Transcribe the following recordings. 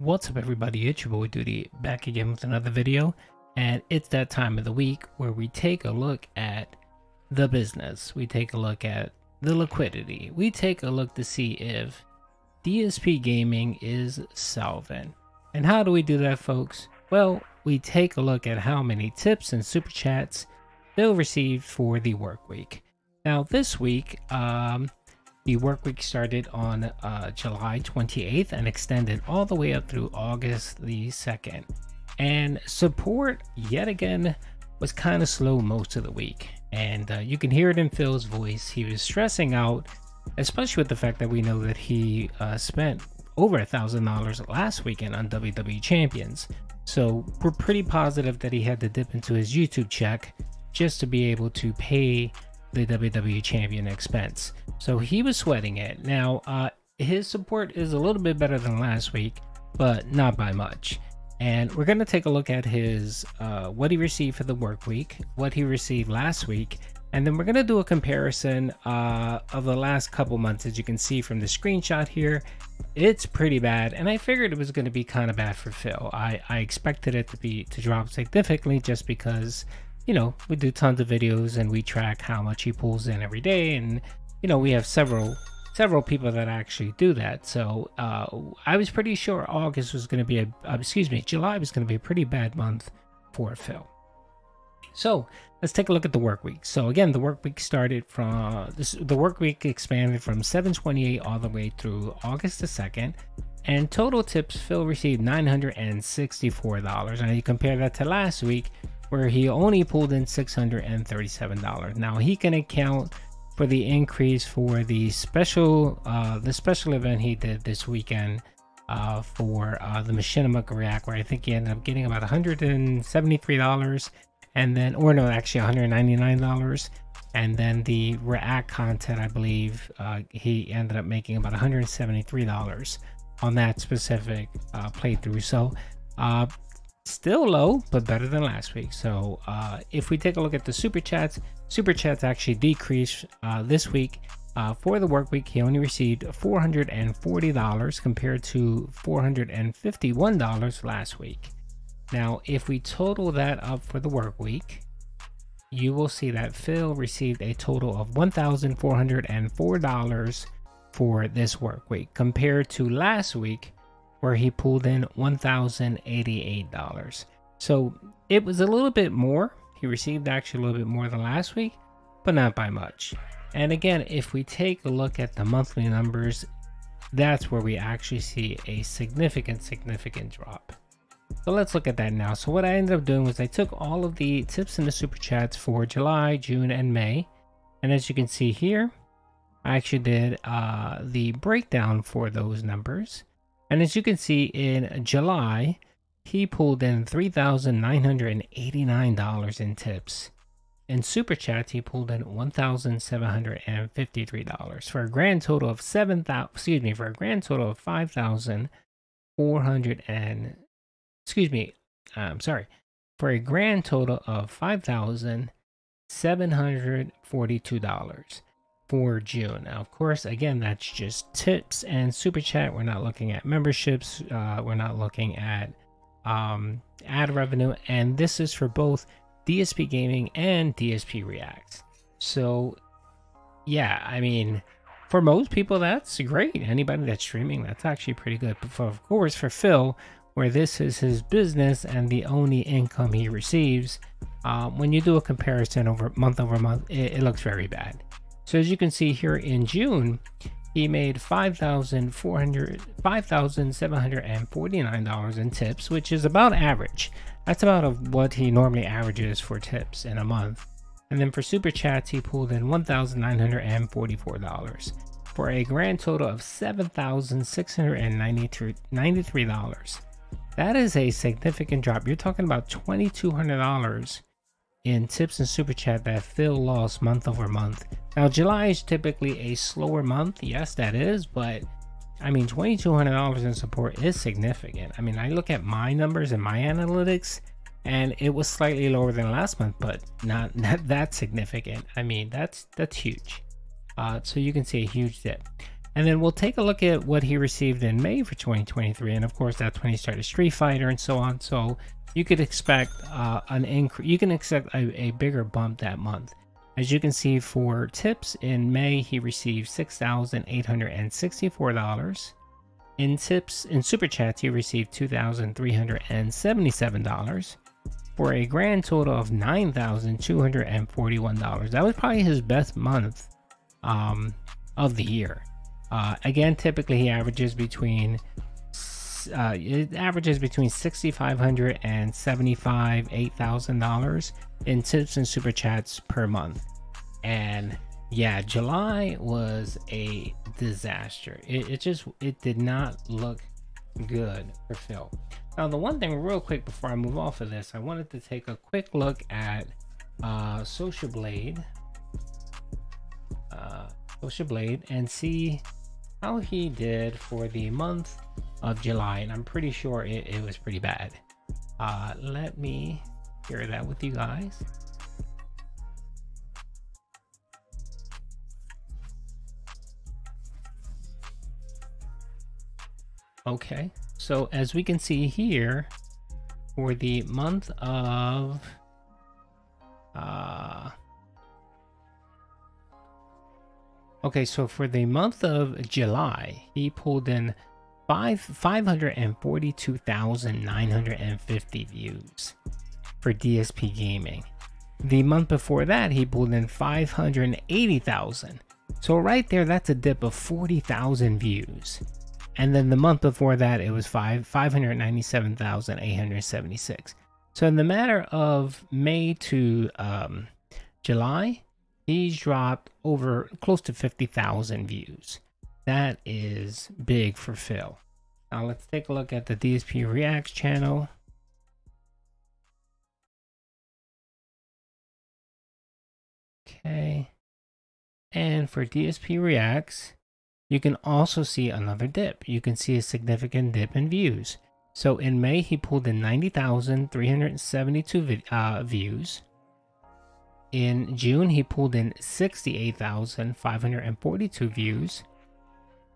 What's up everybody, it's your boy Duty back again with another video, and it's that time of the week where we take a look at the business, we take a look at the liquidity, we take a look to see if DSP gaming is solvent. And how do we do that, folks? Well, we take a look at how many tips and super chats Phil received for the work week. Now this week, the work week started on July 28th and extended all the way up through August the 2nd. And support, yet again, was kind of slow most of the week. And you can hear it in Phil's voice. He was stressing out, especially with the fact that we know that he spent over $1,000 last weekend on WWE Champions. So we're pretty positive that he had to dip into his YouTube check just to be able to pay the WWE Champion expense. So he was sweating it. Now, his support is a little bit better than last week, but not by much. And we're going to take a look at his what he received for the work week, what he received last week, and then we're going to do a comparison of the last couple months. As you can see from the screenshot here, it's pretty bad, and I figured it was going to be kind of bad for Phil. I expected it to drop significantly just because, you know, we do tons of videos and we track how much he pulls in every day, and you know, we have several people that actually do that. So I was pretty sure August was going to be July was going to be a pretty bad month for Phil. So let's take a look at the work week. So again, the work week started from the work week expanded from 7/28 all the way through August the 2nd. And total tips, Phil received $964. Now you compare that to last week, where he only pulled in $637. Now he can account for the increase for the special event he did this weekend for the Machinima React, where I think he ended up getting about $173, and then, or no, actually $199, and then the React content, I believe he ended up making about $173 on that specific playthrough. So still low, but better than last week. So if we take a look at the super chats actually decreased this week. For the work week, he only received $440 compared to $451 last week. Now if we total that up for the work week, you will see that Phil received a total of $1,404 for this work week, compared to last week where he pulled in $1,088. So it was a little bit more. He received actually a little bit more than last week, but not by much. And again, if we take a look at the monthly numbers, that's where we actually see a significant drop. So let's look at that now. So what I ended up doing was I took all of the tips and the super chats for July, June, and May. And as you can see here, I actually did the breakdown for those numbers. And as you can see, in July, he pulled in $3,989 in tips. In super chats, he pulled in $1,753 for a grand total of $5,742 for June. Now, of course, again, that's just tips and super chat. We're not looking at memberships. We're not looking at ad revenue, and this is for both DSP Gaming and DSP React. So yeah, I mean, for most people that's great. Anybody that's streaming, that's actually pretty good. But of course for Phil, where this is his business and the only income he receives, when you do a comparison over month, it looks very bad. So as you can see here in June, he made $5,749 in tips, which is about average. That's about what he normally averages for tips in a month. And then for super chats, he pulled in $1,944 for a grand total of $7,693. That is a significant drop. You're talking about $2,200 in tips and super chat that Phil lost month over month. Now July is typically a slower month, yes that is, but I mean $2,200 in support is significant. I mean, I look at my numbers and my analytics and it was slightly lower than last month, but not that significant. I mean, that's huge. So you can see a huge dip. And then we'll take a look at what he received in May for 2023. And of course, that's when he started Street Fighter and so on. So you could expect an increase. You can expect a bigger bump that month. As you can see, for tips in May, he received $6,864. In tips in Super Chats, he received $2,377 for a grand total of $9,241. That was probably his best month of the year. Again, typically he averages between $6,500 and $8,000 in tips and Super Chats per month. And yeah, July was a disaster. It did not look good for Phil. Now, the one thing real quick before I move off of this, I wanted to take a quick look at Social Blade and see how he did for the month of July, and I'm pretty sure it was pretty bad. Let me share that with you guys. Okay, so as we can see here, for the month of okay, so for the month of July, he pulled in 542,950 views for DSP Gaming. The month before that, he pulled in 580,000. So right there, that's a dip of 40,000 views. And then the month before that, it was 597,876. So in the matter of May to July, he's dropped over close to 50,000 views. That is big for Phil. Now let's take a look at the DSP Reacts channel. Okay. And for DSP Reacts, you can also see another dip. You can see a significant dip in views. So in May, he pulled in 90,372 views. In June, he pulled in 68,542 views.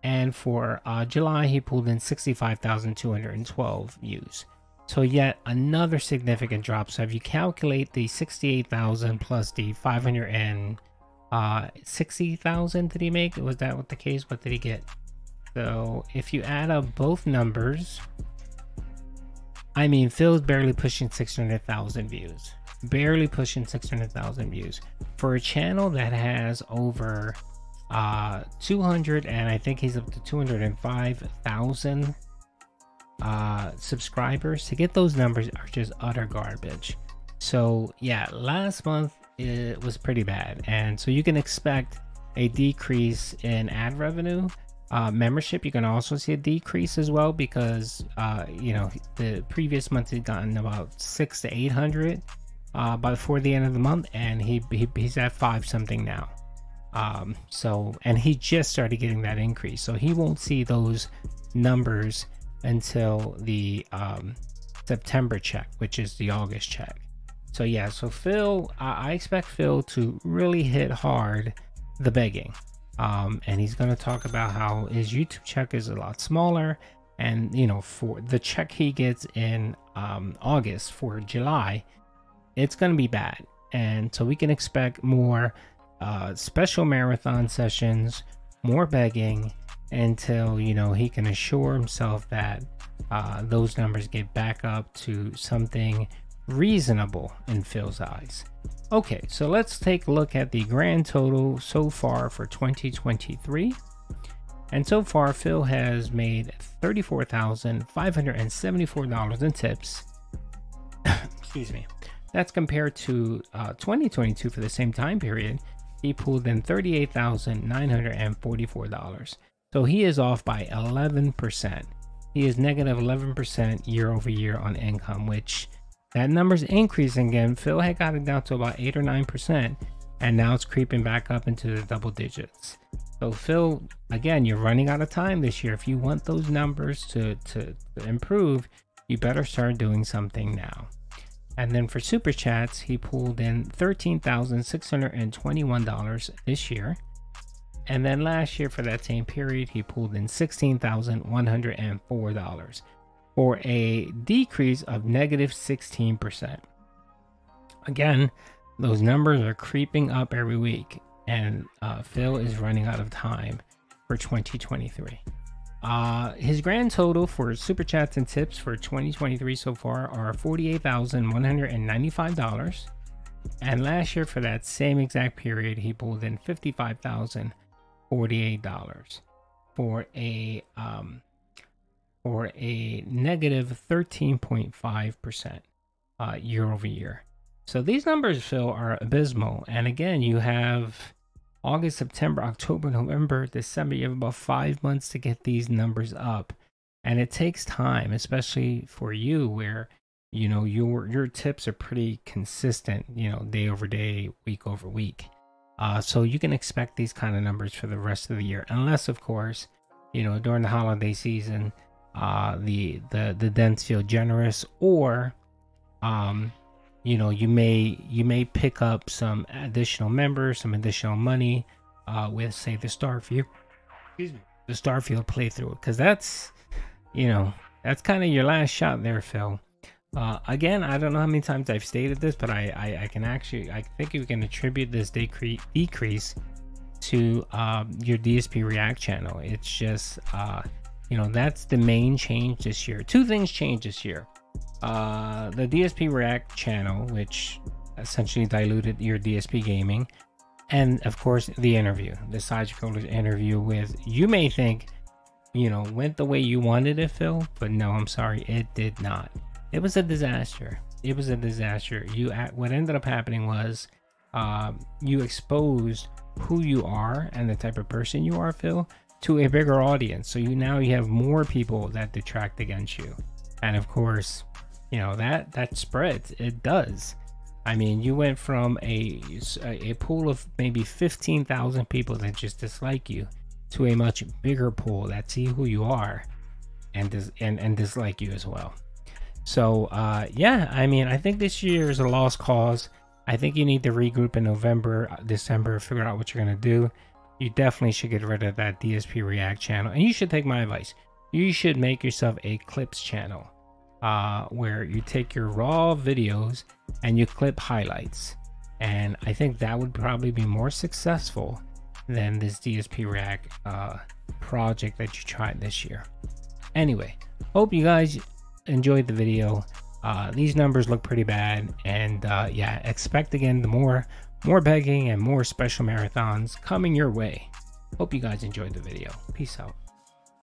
And for July, he pulled in 65,212 views. So yet another significant drop. So if you calculate the 68,000 plus the 560,000 did he make? Was that what the case? What did he get? So if you add up both numbers, I mean, Phil's barely pushing 600,000 views. Barely pushing 600,000 views for a channel that has over 200, and I think he's up to 205,000 subscribers. To get those numbers are just utter garbage. So yeah, last month it was pretty bad, and so you can expect a decrease in ad revenue. Membership, you can also see a decrease as well, because you know, the previous month he'd gotten about 600 to 800 before the end of the month, and he's at 5 something now. So, and he just started getting that increase, so he won't see those numbers until the September check, which is the August check. So yeah, so Phil, I expect Phil to really hit hard the begging. And he's going to talk about how his YouTube check is a lot smaller, and you know, for the check he gets in August for July, it's going to be bad. And so we can expect more special marathon sessions, more begging, until, you know, he can assure himself that those numbers get back up to something reasonable in Phil's eyes. Okay, so let's take a look at the grand total so far for 2023. And so far, Phil has made $34,574 in tips. Excuse me. That's compared to 2022 for the same time period. He pulled in $38,944. So he is off by 11%. He is negative 11% year over year on income, which that number's increasing again. Phil had got it down to about 8 or 9%, and now it's creeping back up into the double digits. So Phil, again, you're running out of time this year. If you want those numbers to improve, you better start doing something now. And then for Super Chats, he pulled in $13,621 this year. And then last year for that same period, he pulled in $16,104 for a decrease of -16%. Again, those numbers are creeping up every week, and Phil is running out of time for 2023. His grand total for super chats and tips for 2023 so far are $48,195. And last year for that same exact period, he pulled in $55,048 for a negative 13.5% year over year. So these numbers, Phil, are abysmal. And again, you have August, September, October, November, December. You have about 5 months to get these numbers up. And it takes time, especially for you, where your tips are pretty consistent, day over day, week over week. So you can expect these kind of numbers for the rest of the year, unless, of course, during the holiday season, the dents feel generous, or you may pick up some additional members, some additional money with, say, the Starfield playthrough, because that's kind of your last shot there, Phil. Again, I don't know how many times I've stated this, but I think you can attribute this decrease to your DSP React channel. It's just that's the main change this year. Two things changed this year. The DSP React channel, which essentially diluted your DSP gaming, and of course the side scrollers interview with, you may think went the way you wanted it, Phil, but no, I'm sorry, it did not. It was a disaster. What ended up happening was you exposed who you are and the type of person you are, Phil, to a bigger audience. So now you have more people that detract against you, and of course, that spreads. It does. I mean, you went from a pool of maybe 15,000 people that just dislike you to a much bigger pool that see who you are and dislike you as well. So yeah, I mean, I think this year is a lost cause. I think you need to regroup in November, December, figure out what you're gonna do. You definitely should get rid of that DSP React channel, and you should take my advice. You should make yourself a clips channel, where you take your raw videos and you clip highlights, and I think that would probably be more successful than this DSP React project that you tried this year. Anyway, hope you guys enjoyed the video. These numbers look pretty bad, and yeah, expect again the more begging and more special marathons coming your way. Hope you guys enjoyed the video. Peace out.